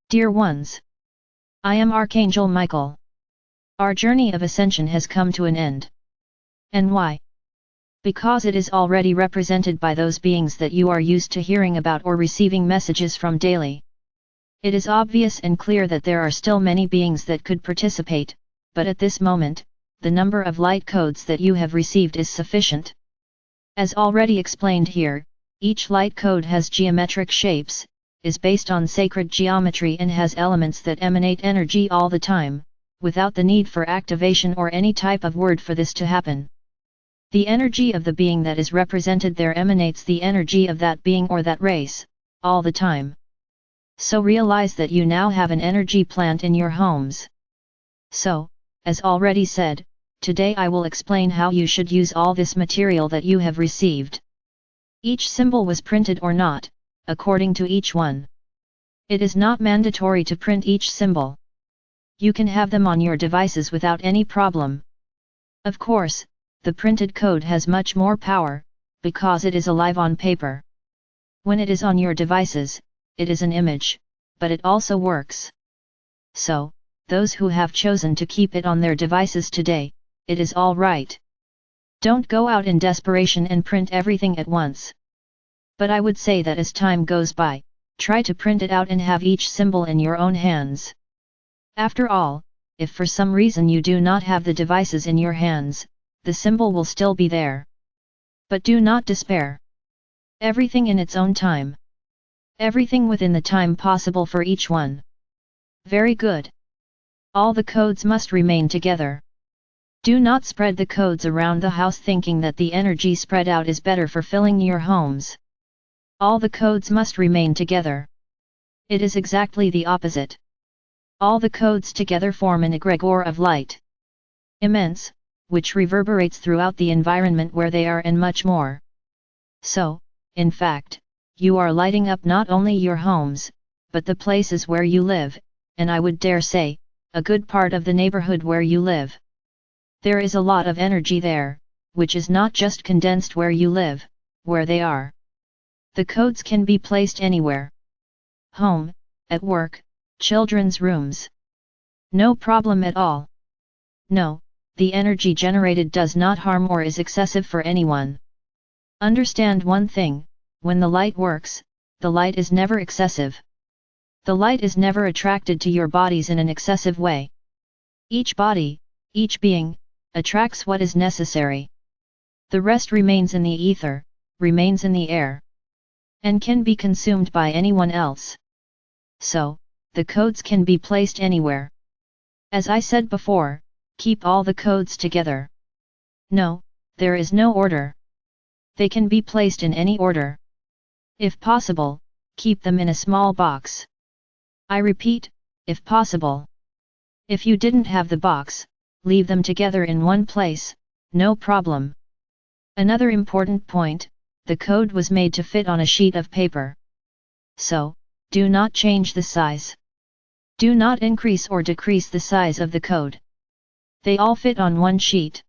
Dear ones, I am Archangel Michael. Our journey of ascension has come to an end. And why? Because it is already represented by those beings that you are used to hearing about or receiving messages from daily. It is obvious and clear that there are still many beings that could participate, but at this moment, the number of light codes that you have received is sufficient. As already explained here, each light code has geometric shapes, is based on sacred geometry and has elements that emanate energy all the time, without the need for activation or any type of word for this to happen. The energy of the being that is represented there emanates the energy of that being or that race, all the time. So realize that you now have an energy plant in your homes. So, as already said, today I will explain how you should use all this material that you have received. Each symbol was printed or not, according to each one. It is not mandatory to print each symbol. You can have them on your devices without any problem. Of course, the printed code has much more power, because it is alive on paper. When it is on your devices, it is an image, but it also works. So, those who have chosen to keep it on their devices today, it is all right. Don't go out in desperation and print everything at once. But I would say that as time goes by, try to print it out and have each symbol in your own hands. After all, if for some reason you do not have the devices in your hands, the symbol will still be there. But do not despair. Everything in its own time. Everything within the time possible for each one. Very good. All the codes must remain together. Do not spread the codes around the house thinking that the energy spread out is better for filling your homes. All the codes must remain together. It is exactly the opposite. All the codes together form an egregore of light. Immense, which reverberates throughout the environment where they are and much more. So, in fact, you are lighting up not only your homes, but the places where you live, and I would dare say, a good part of the neighborhood where you live. There is a lot of energy there, which is not just condensed where you live, where they are. The codes can be placed anywhere. Home, at work, children's rooms. No problem at all. No, the energy generated does not harm or is excessive for anyone. Understand one thing, when the light works, the light is never excessive. The light is never attracted to your bodies in an excessive way. Each body, each being, attracts what is necessary. The rest remains in the ether, remains in the air, and can be consumed by anyone else. So, the codes can be placed anywhere. As I said before, keep all the codes together. No, there is no order. They can be placed in any order. If possible, keep them in a small box. I repeat, if possible. If you didn't have the box, leave them together in one place, no problem. Another important point, the code was made to fit on a sheet of paper. So, do not change the size. Do not increase or decrease the size of the code. They all fit on one sheet.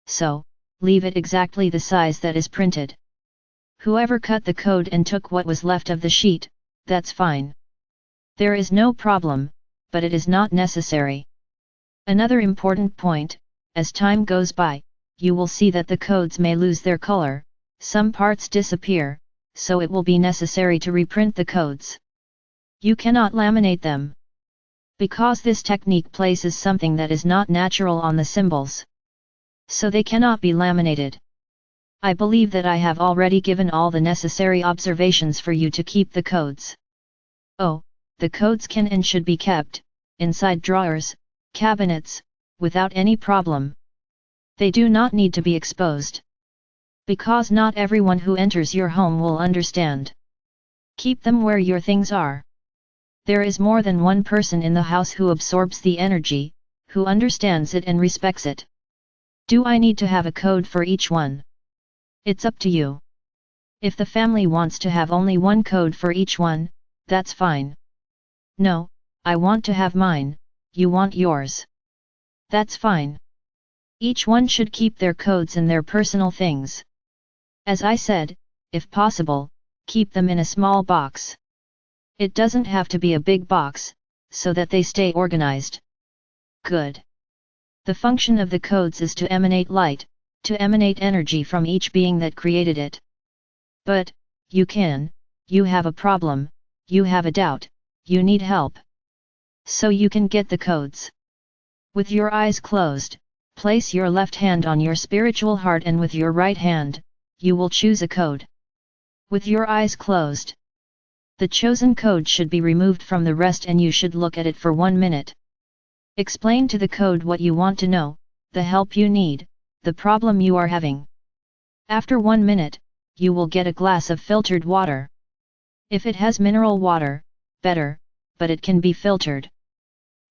So, leave it exactly the size that is printed. Whoever cut the code and took what was left of the sheet, that's fine. There is no problem, but it is not necessary. Another important point, as time goes by, you will see that the codes may lose their color, some parts disappear, so it will be necessary to reprint the codes. You cannot laminate them, because this technique places something that is not natural on the symbols. So they cannot be laminated. I believe that I have already given all the necessary observations for you to keep the codes. Oh, the codes can and should be kept, inside drawers, cabinets, without any problem. They do not need to be exposed. Because not everyone who enters your home will understand. Keep them where your things are. There is more than one person in the house who absorbs the energy, who understands it and respects it. Do I need to have a code for each one? It's up to you. If the family wants to have only one code for each one, that's fine. No, I want to have mine, you want yours. That's fine. Each one should keep their codes and their personal things. As I said, if possible, keep them in a small box. It doesn't have to be a big box, so that they stay organized. Good. The function of the codes is to emanate light, to emanate energy from each being that created it. But, you have a problem, you have a doubt, you need help. So you can get the codes. With your eyes closed, place your left hand on your spiritual heart and with your right hand, you will choose a code. With your eyes closed, the chosen code should be removed from the rest and you should look at it for 1 minute. Explain to the code what you want to know, the help you need, the problem you are having. After 1 minute, you will get a glass of filtered water. If it has mineral water, better, but it can be filtered.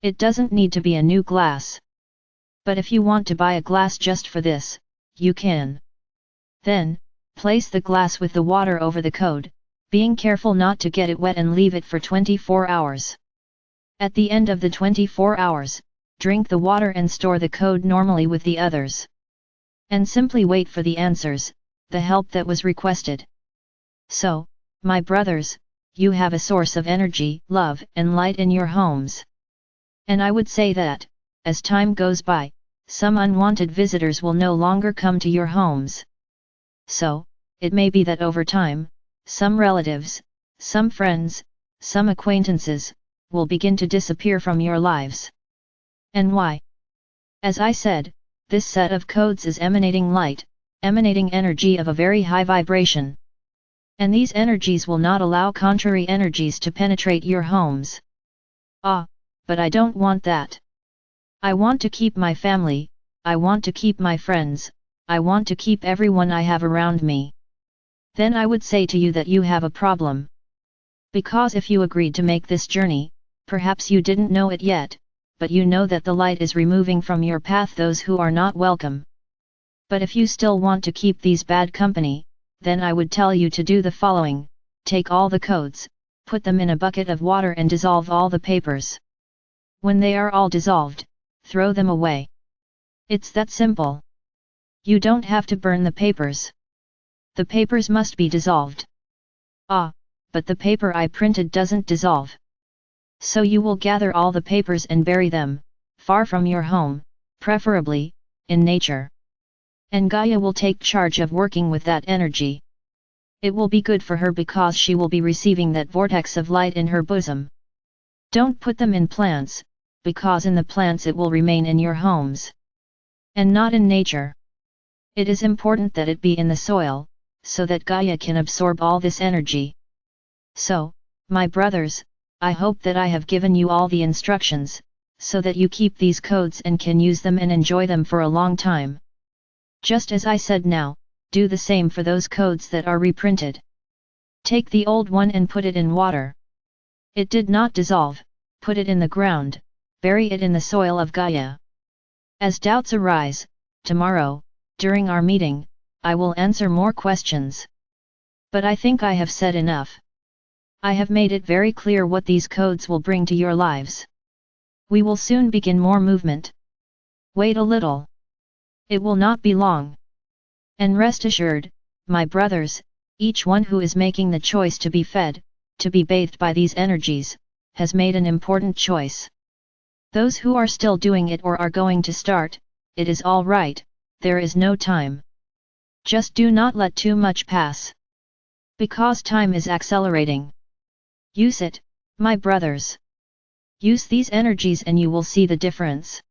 It doesn't need to be a new glass. But if you want to buy a glass just for this, you can. Then, place the glass with the water over the code, being careful not to get it wet and leave it for 24 hours. At the end of the 24 hours, drink the water and store the code normally with the others. And simply wait for the answers, the help that was requested. So, my brothers, you have a source of energy, love and light in your homes. And I would say that, as time goes by, some unwanted visitors will no longer come to your homes. So, it may be that over time, some relatives, some friends, some acquaintances, will begin to disappear from your lives. And why? As I said, this set of codes is emanating light, emanating energy of a very high vibration. And these energies will not allow contrary energies to penetrate your homes. But I don't want that. I want to keep my family, I want to keep my friends, I want to keep everyone I have around me. Then I would say to you that you have a problem. Because if you agreed to make this journey, perhaps you didn't know it yet, but you know that the light is removing from your path those who are not welcome. But if you still want to keep these bad company, then I would tell you to do the following: take all the codes, put them in a bucket of water and dissolve all the papers. When they are all dissolved, throw them away. It's that simple. You don't have to burn the papers. The papers must be dissolved. But the paper I printed doesn't dissolve. So you will gather all the papers and bury them, far from your home, preferably, in nature. And Gaia will take charge of working with that energy. It will be good for her because she will be receiving that vortex of light in her bosom. Don't put them in plants, because in the plants it will remain in your homes. And not in nature. It is important that it be in the soil, so that Gaia can absorb all this energy. So, my brothers, I hope that I have given you all the instructions, so that you keep these codes and can use them and enjoy them for a long time. Just as I said now, do the same for those codes that are reprinted. Take the old one and put it in water. It did not dissolve, put it in the ground, bury it in the soil of Gaia. As doubts arise, tomorrow, during our meeting, I will answer more questions. But I think I have said enough. I have made it very clear what these codes will bring to your lives. We will soon begin more movement. Wait a little. It will not be long. And rest assured, my brothers, each one who is making the choice to be fed, to be bathed by these energies, has made an important choice. Those who are still doing it or are going to start, it is all right, there is no time. Just do not let too much pass. Because time is accelerating. Use it, my brothers. Use these energies and you will see the difference.